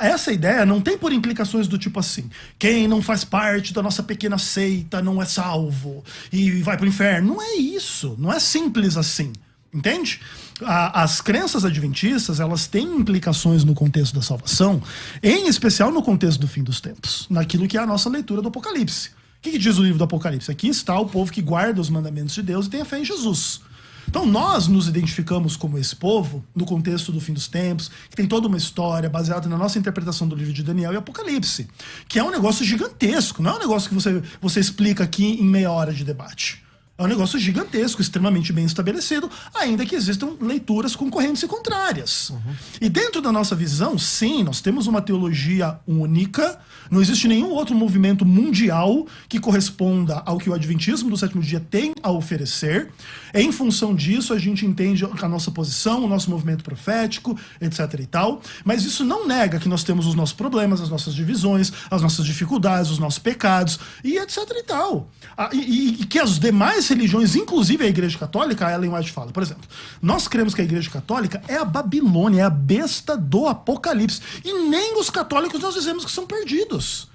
essa ideia não tem por implicações do tipo assim, quem não faz parte da nossa pequena seita não é salvo e vai pro inferno. Não é isso. Não é simples assim. Entende? As crenças adventistas, elas têm implicações no contexto da salvação, em especial no contexto do fim dos tempos, naquilo que é a nossa leitura do Apocalipse. O que diz o livro do Apocalipse? Aqui está o povo que guarda os mandamentos de Deus e tem a fé em Jesus. Então nós nos identificamos como esse povo, no contexto do fim dos tempos, que tem toda uma história baseada na nossa interpretação do livro de Daniel e Apocalipse, que é um negócio gigantesco, não é um negócio que você explica aqui em meia hora de debate. É um negócio gigantesco, extremamente bem estabelecido, ainda que existam leituras concorrentes e contrárias. E dentro da nossa visão, sim, nós temos uma teologia única, não existe nenhum outro movimento mundial que corresponda ao que o Adventismo do sétimo dia tem a oferecer. Em função disso, a gente entende a nossa posição, o nosso movimento profético, etc. e tal. Mas isso não nega que nós temos os nossos problemas, as nossas divisões, as nossas dificuldades, os nossos pecados, e etc. e tal. E que as demais religiões, inclusive a Igreja Católica, a Ellen White fala, por exemplo, nós cremos que a Igreja Católica é a Babilônia, é a besta do Apocalipse. E nem os católicos nós dizemos que são perdidos.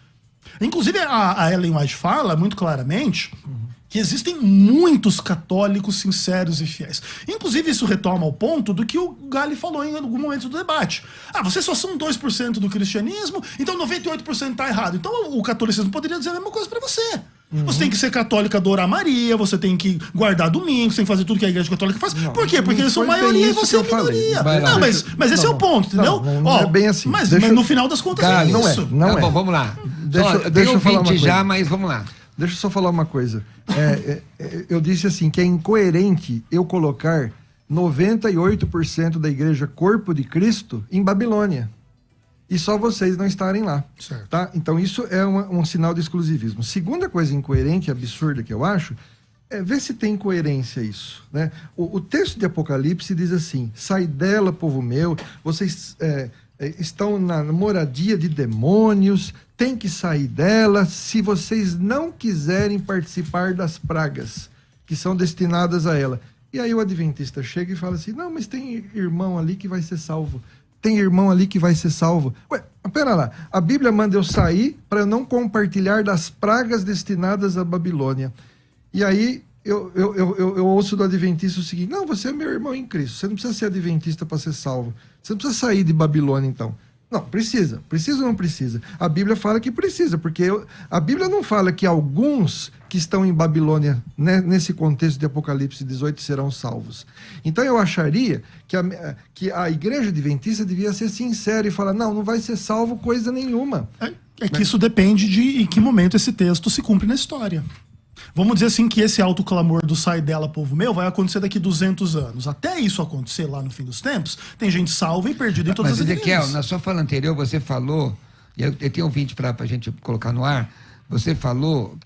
Inclusive a Ellen White fala muito claramente que existem muitos católicos sinceros e fiéis. Inclusive, isso retoma ao ponto do que o Galli falou em algum momento do debate. Vocês só são 2% do cristianismo, então 98% está errado. Então o catolicismo poderia dizer a mesma coisa para você. Você tem que ser católica, adorar Maria, você tem que guardar domingo, você tem que fazer tudo que a Igreja Católica faz. Por quê? Porque eles são maioria e você é minoria. Não, mas esse é o ponto, entendeu? Não é bem assim. Mas no final das contas é isso. Não é. Bom, vamos lá. Deixa eu falar uma coisa. Já, mas vamos lá. Deixa eu só falar uma coisa. Eu disse assim, que é incoerente eu colocar 98% da igreja Corpo de Cristo em Babilônia. E só vocês não estarem lá. Certo. Tá? Então isso é um sinal de exclusivismo. Segunda coisa incoerente, absurda que eu acho, é ver se tem coerência isso. Né? O texto de Apocalipse diz assim, sai dela, povo meu, vocês estão na moradia de demônios, tem que sair dela se vocês não quiserem participar das pragas que são destinadas a ela. E aí o adventista chega e fala assim, não, mas tem irmão ali que vai ser salvo. Tem irmão ali que vai ser salvo. Ué, pera lá, a Bíblia manda eu sair para eu não compartilhar das pragas destinadas à Babilônia. E aí eu ouço do adventista o seguinte, não, você é meu irmão em Cristo, você não precisa ser adventista para ser salvo. Você não precisa sair de Babilônia, então. Não, precisa. Precisa ou não precisa? A Bíblia fala que precisa, porque a Bíblia não fala que alguns que estão em Babilônia, né, nesse contexto de Apocalipse 18, serão salvos. Então eu acharia que a igreja adventista devia ser sincera e falar, não vai ser salvo coisa nenhuma. É que isso depende de em que momento esse texto se cumpre na história. Vamos dizer assim que esse alto clamor do sai dela, povo meu, vai acontecer daqui 200 anos. Até isso acontecer lá no fim dos tempos, tem gente salva e perdida em todas as igrejas. Mas, Ezequiel, na sua fala anterior, você falou, e eu tenho um ouvinte para a gente colocar no ar, você falou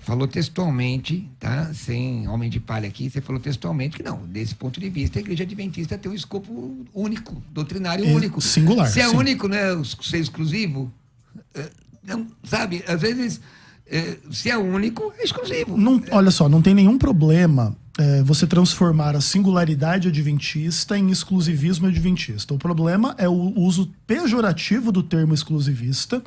falou textualmente, tá? Sem homem de palha aqui, você falou textualmente que não, desse ponto de vista, a igreja adventista tem um escopo único, doutrinário único. Singular. Se é único, né, ser exclusivo, não, sabe, às vezes... se é único, é exclusivo. Olha só, não tem nenhum problema você transformar a singularidade adventista em exclusivismo adventista. O problema é o uso pejorativo do termo exclusivista,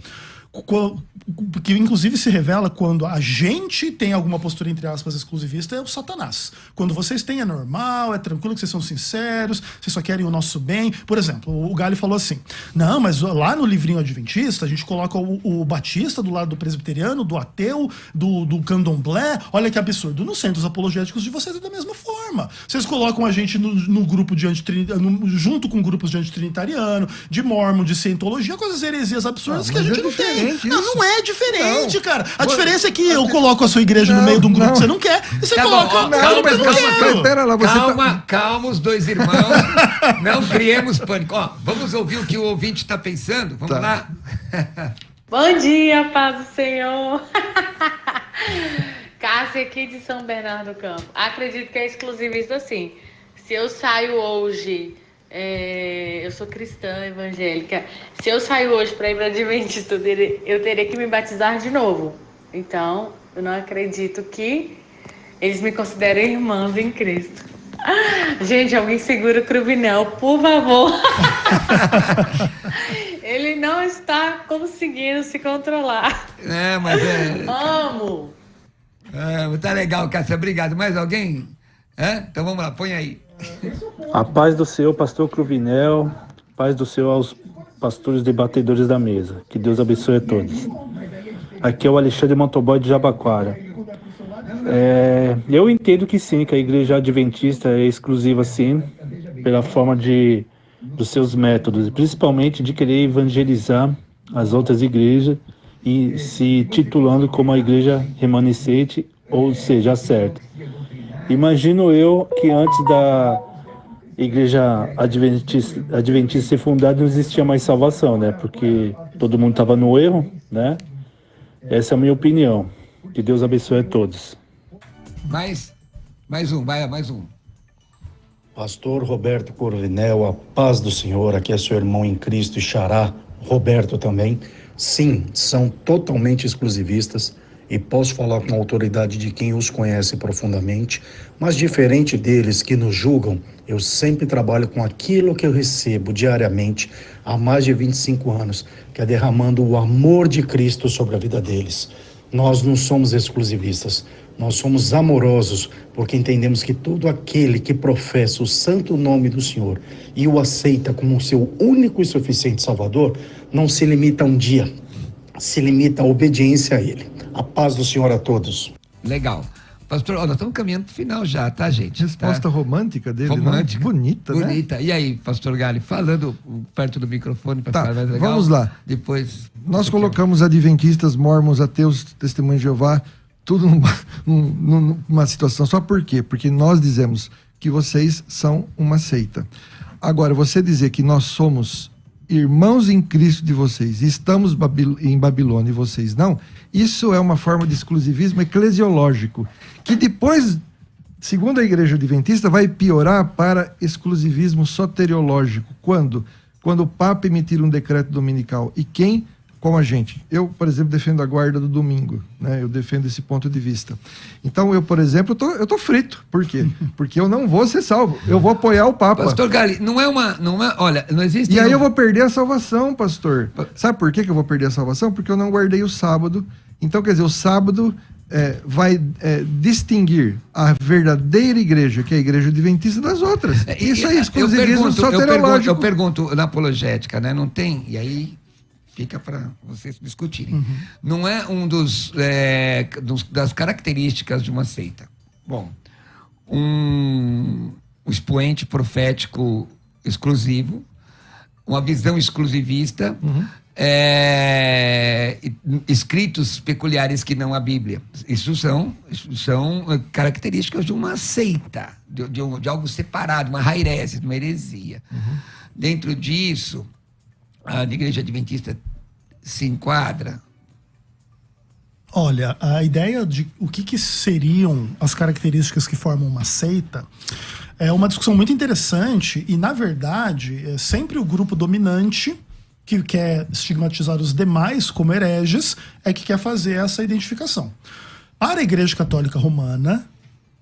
que inclusive se revela quando a gente tem alguma postura, entre aspas, exclusivista, é o Satanás. Quando vocês têm é normal, é tranquilo, que vocês são sinceros, vocês só querem o nosso bem. Por exemplo, o Galli falou assim, não, mas lá no livrinho adventista, a gente coloca o batista do lado do presbiteriano, do ateu, do candomblé, olha que absurdo. Nos centros apologéticos de vocês é da mesma forma. Vocês colocam a gente no grupo de junto com grupos de antitrinitariano, de mormon, de cientologia, coisas heresias absurdas que a gente não tem. Não é diferente, cara. A diferença é que eu coloco a sua igreja no meio de um grupo que você não quer, e você coloca... Calma, os dois irmãos. Não criemos pânico. Ó, vamos ouvir o que o ouvinte está pensando? Vamos lá? Bom dia, paz do Senhor. Cássia aqui de São Bernardo do Campo. Acredito que é exclusivista, sim. Se eu saio hoje... eu sou cristã evangélica. Se eu saio hoje para ir para Adventista, eu teria que me batizar de novo. Então, eu não acredito que eles me considerem irmãos em Cristo. Gente, alguém segura o Cruvinel, por favor. Ele não está conseguindo se controlar. Mas Amo. Tá legal, Cássia. Obrigado. Mais alguém? Então vamos lá, põe aí. A paz do Senhor, pastor Cruvinel, paz do Senhor aos pastores debatedores da mesa. Que Deus abençoe a todos. Aqui é o Alexandre Montoboy de Jabaquara. Eu entendo que sim, que a igreja adventista é exclusiva sim, pela forma dos seus métodos, principalmente de querer evangelizar as outras igrejas e se titulando como a igreja remanescente, ou seja, a certa. Imagino eu que antes da igreja adventista ser fundada não existia mais salvação, né? Porque todo mundo estava no erro, né? Essa é a minha opinião. Que Deus abençoe a todos. Mais um. Pastor Roberto Corvinel, a paz do Senhor, aqui é seu irmão em Cristo e xará, Roberto também. Sim, são totalmente exclusivistas e posso falar com a autoridade de quem os conhece profundamente, mas diferente deles que nos julgam, eu sempre trabalho com aquilo que eu recebo diariamente há mais de 25 anos, que é derramando o amor de Cristo sobre a vida deles. Nós não somos exclusivistas. Nós somos amorosos porque entendemos que todo aquele que professa o santo nome do Senhor e o aceita como seu único e suficiente Salvador, não se limita a um dia, se limita à obediência a Ele. A paz do Senhor a todos. Legal. Pastor, nós estamos caminhando para o final já, tá, gente? Resposta romântica dele, romântica, né? Bonita, né? Bonita. E aí, pastor Gali, falando perto do microfone para ficar mais legal. Vamos lá. Depois... Nós colocamos adventistas, mormons, ateus, testemunhos de Jeová, tudo numa situação. Só por quê? Porque nós dizemos que vocês são uma seita. Agora, você dizer que nós somos irmãos em Cristo de vocês, estamos em Babilônia e vocês não, isso é uma forma de exclusivismo eclesiológico, que depois, segundo a Igreja Adventista, vai piorar para exclusivismo soteriológico. Quando? Quando o Papa emitir um decreto dominical. E quem? Como a gente. Eu, por exemplo, defendo a guarda do domingo, né? Eu defendo esse ponto de vista. Então, eu, por exemplo, eu tô frito. Por quê? Porque eu não vou ser salvo. Eu vou apoiar o Papa. Pastor Gali, olha, não existe... E aí eu vou perder a salvação, pastor. Sabe por que eu vou perder a salvação? Porque eu não guardei o sábado. Então, quer dizer, o sábado vai distinguir a verdadeira igreja, que é a Igreja Adventista, das outras. Isso é exclusivismo soteriológico. Eu pergunto na apologética, né? Não tem? E aí... Fica para vocês discutirem. Uhum. Não é das características de uma seita. Bom, um expoente profético exclusivo, uma visão exclusivista, escritos peculiares que não a Bíblia. Isso são características de uma seita, de algo separado, uma hairese, uma heresia. Dentro disso, a Igreja Adventista se enquadra? Olha, a ideia de o que seriam as características que formam uma seita é uma discussão muito interessante e, na verdade, é sempre o grupo dominante que quer estigmatizar os demais como hereges é que quer fazer essa identificação. Para a Igreja Católica Romana,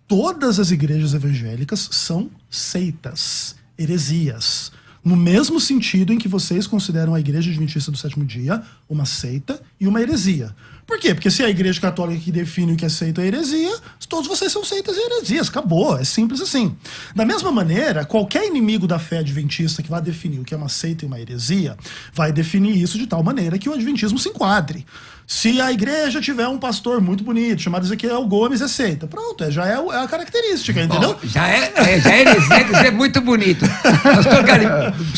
todas as igrejas evangélicas são seitas, heresias. No mesmo sentido em que vocês consideram a Igreja Adventista do Sétimo Dia uma seita e uma heresia. Por quê? Porque se é a Igreja Católica que define o que é seita e heresia, todos vocês são seitas e heresias. Acabou, é simples assim. Da mesma maneira, qualquer inimigo da fé adventista que vai definir o que é uma seita e uma heresia, vai definir isso de tal maneira que o adventismo se enquadre. Se a igreja tiver um pastor muito bonito, chamado Ezequiel Gomes, é seita. Pronto, já é a característica, entendeu? Bom, já é heresia dizer muito bonito. Pastor Gali,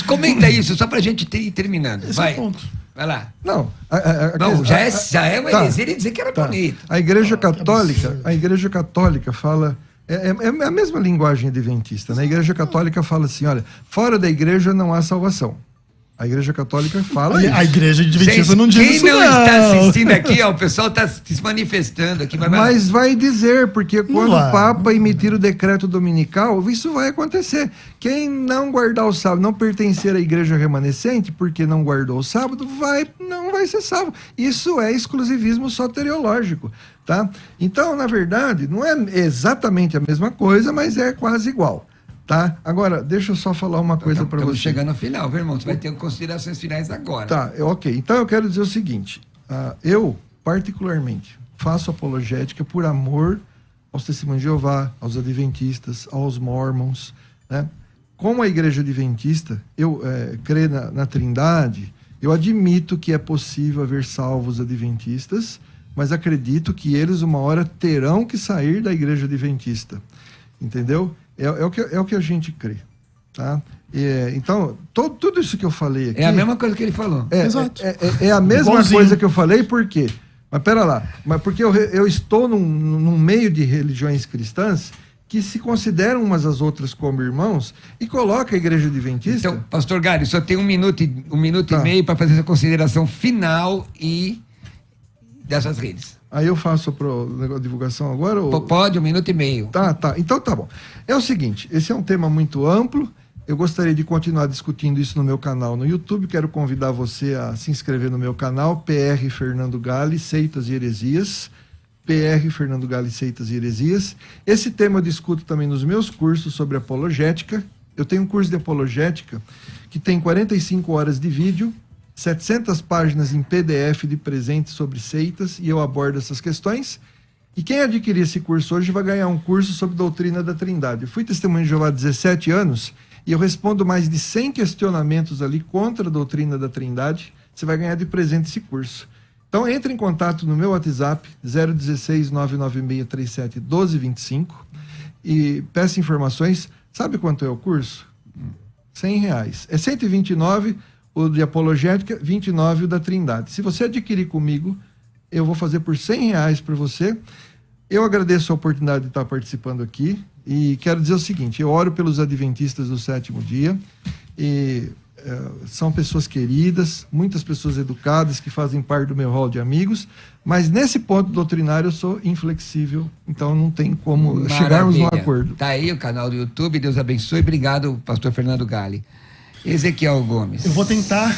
comenta isso, só pra gente ir terminando. Esse vai. É o ponto. Vai lá. Não, já é uma heresia dizer que era bonito. A Igreja Católica fala... É a mesma linguagem adventista, né? A Igreja Católica fala assim, olha, fora da igreja não há salvação. A Igreja Católica fala isso. A Igreja Adventista não diz isso, quem não está assistindo aqui, ó, o pessoal está se manifestando aqui. Mas vai dizer, porque quando o Papa emitir o decreto dominical, isso vai acontecer. Quem não guardar o sábado, não pertencer à Igreja remanescente, porque não guardou o sábado, não vai ser salvo. Isso é exclusivismo soteriológico, tá? Então, na verdade, não é exatamente a mesma coisa, mas é quase igual. Tá? Agora, deixa eu só falar uma coisa para você. Estamos chegando ao final, viu, irmão? Você vai ter considerações finais agora. Tá, ok. Então eu quero dizer o seguinte. Eu, particularmente, faço apologética por amor aos testemunhos de Jeová, aos adventistas, aos mormons, né? Como a Igreja Adventista, eu creio na Trindade, eu admito que é possível haver salvos adventistas, mas acredito que eles, uma hora, terão que sair da Igreja Adventista. Entendeu? É o que a gente crê, tá? Então, tudo isso que eu falei aqui... É a mesma coisa que ele falou. Exato. É a mesma coisa que eu falei, por quê? Mas pera lá, porque eu estou num meio de religiões cristãs que se consideram umas às outras como irmãos e coloca a Igreja Adventista... Então, pastor Galho, só tem um minuto Tá. e meio para fazer essa consideração final e dessas redes. Aí eu faço a divulgação agora? Ou... Pode, 1 minuto e meio. Tá. Então tá bom. É o seguinte, esse é um tema muito amplo. Eu gostaria de continuar discutindo isso no meu canal no YouTube. Quero convidar você a se inscrever no meu canal, PR Fernando Galli, Seitas e Heresias. PR Fernando Galli, Seitas e Heresias. Esse tema eu discuto também nos meus cursos sobre apologética. Eu tenho um curso de apologética que tem 45 horas de vídeo, 700 páginas em PDF de presentes sobre seitas, e eu abordo essas questões. E quem adquirir esse curso hoje vai ganhar um curso sobre doutrina da Trindade. Eu fui testemunho de Jeová há 17 anos e eu respondo mais de 100 questionamentos ali contra a doutrina da Trindade. Você vai ganhar de presente esse curso. Então entre em contato no meu WhatsApp 016 996 37 1225 e peça informações. Sabe quanto é o curso? R$100. É 129 o de apologética, 29 o da Trindade. Se você adquirir comigo, eu vou fazer por R$100 para você. Eu agradeço a oportunidade de estar participando aqui e quero dizer o seguinte, eu oro pelos adventistas do sétimo dia e são pessoas queridas, muitas pessoas educadas que fazem parte do meu hall de amigos, mas nesse ponto doutrinário eu sou inflexível, então não tem como chegarmos num acordo. Tá aí o canal do YouTube, Deus abençoe. Obrigado, pastor Fernando Galli. Ezequiel Gomes. Eu vou tentar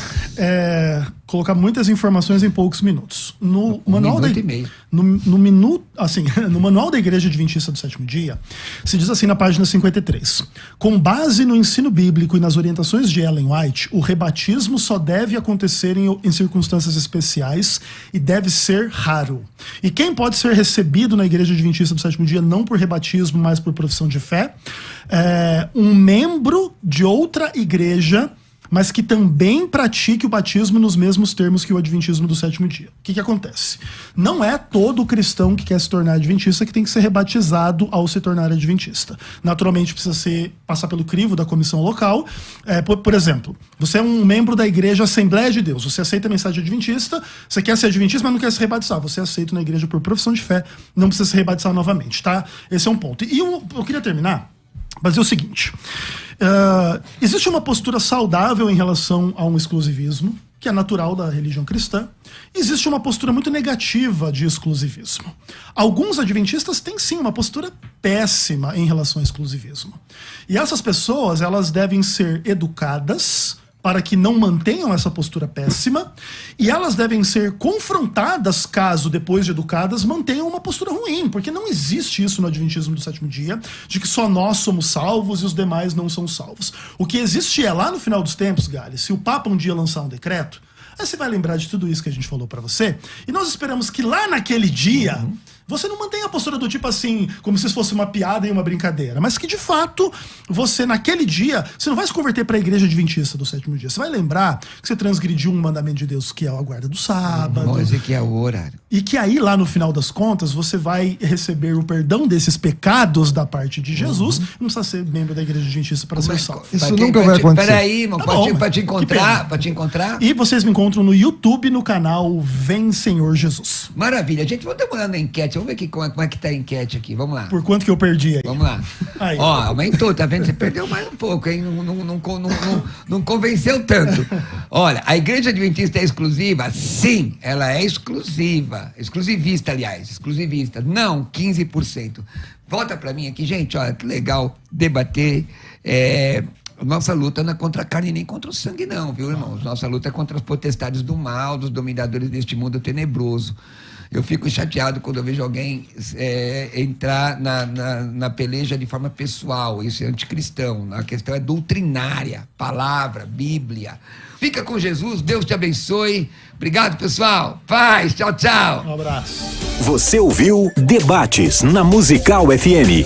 colocar muitas informações em poucos minutos. No manual minuto e meio. No manual da Igreja Adventista do Sétimo Dia, se diz assim na página 53: com base no ensino bíblico e nas orientações de Ellen White, o rebatismo só deve acontecer em circunstâncias especiais e deve ser raro. E quem pode ser recebido na Igreja Adventista do Sétimo Dia não por rebatismo, mas por profissão de fé? Um membro de outra igreja, mas que também pratique o batismo nos mesmos termos que o adventismo do sétimo dia. O que acontece? Não é todo cristão que quer se tornar adventista que tem que ser rebatizado ao se tornar adventista. Naturalmente precisa passar pelo crivo da comissão local. Por exemplo, você é um membro da igreja Assembleia de Deus, você aceita a mensagem adventista, você quer ser adventista, mas não quer se rebatizar. Você é aceito na igreja por profissão de fé, não precisa se rebatizar novamente, tá? Esse é um ponto. E eu queria terminar mas é o seguinte, existe uma postura saudável em relação a um exclusivismo, que é natural da religião cristã. Existe uma postura muito negativa de exclusivismo. Alguns adventistas têm sim uma postura péssima em relação ao exclusivismo. E essas pessoas, elas devem ser educadas para que não mantenham essa postura péssima, e elas devem ser confrontadas caso, depois de educadas, mantenham uma postura ruim, porque não existe isso no adventismo do sétimo dia, de que só nós somos salvos e os demais não são salvos. O que existe é, lá no final dos tempos, Galli, se o Papa um dia lançar um decreto, aí você vai lembrar de tudo isso que a gente falou para você, e nós esperamos que lá naquele dia você não mantenha a postura do tipo assim, como se fosse uma piada e uma brincadeira, mas que de fato, você naquele dia, você não vai se converter para a igreja adventista do sétimo dia, você vai lembrar que você transgrediu um mandamento de Deus, que é a guarda do sábado. Que é o horário. E que aí, lá no final das contas, você vai receber o perdão desses pecados da parte de Jesus, não precisa ser membro da igreja adventista para ser salvo. Isso nunca vai acontecer. Peraí, irmão, para te encontrar. E vocês me encontram no YouTube, no canal Vem Senhor Jesus. Maravilha, gente, vamos demorar na enquete. Vamos ver como é que tá a enquete aqui. Vamos lá. Por quanto que eu perdi aí? Vamos lá. Aí. Ó, aumentou, tá vendo? Você perdeu mais um pouco, hein? Não convenceu tanto. Olha, a igreja adventista é exclusiva? Sim, ela é exclusiva. Exclusivista, aliás. Exclusivista. Não, 15%. Volta pra mim aqui, gente. Olha, que legal debater. Nossa luta não é contra a carne nem contra o sangue, não, viu, irmãos? Nossa luta é contra as potestades do mal, dos dominadores deste mundo tenebroso. Eu fico chateado quando eu vejo alguém entrar na peleja de forma pessoal. Isso é anticristão. A questão é doutrinária, palavra, Bíblia. Fica com Jesus, Deus te abençoe. Obrigado, pessoal. Paz, tchau, tchau. Um abraço. Você ouviu Debates na Musical FM.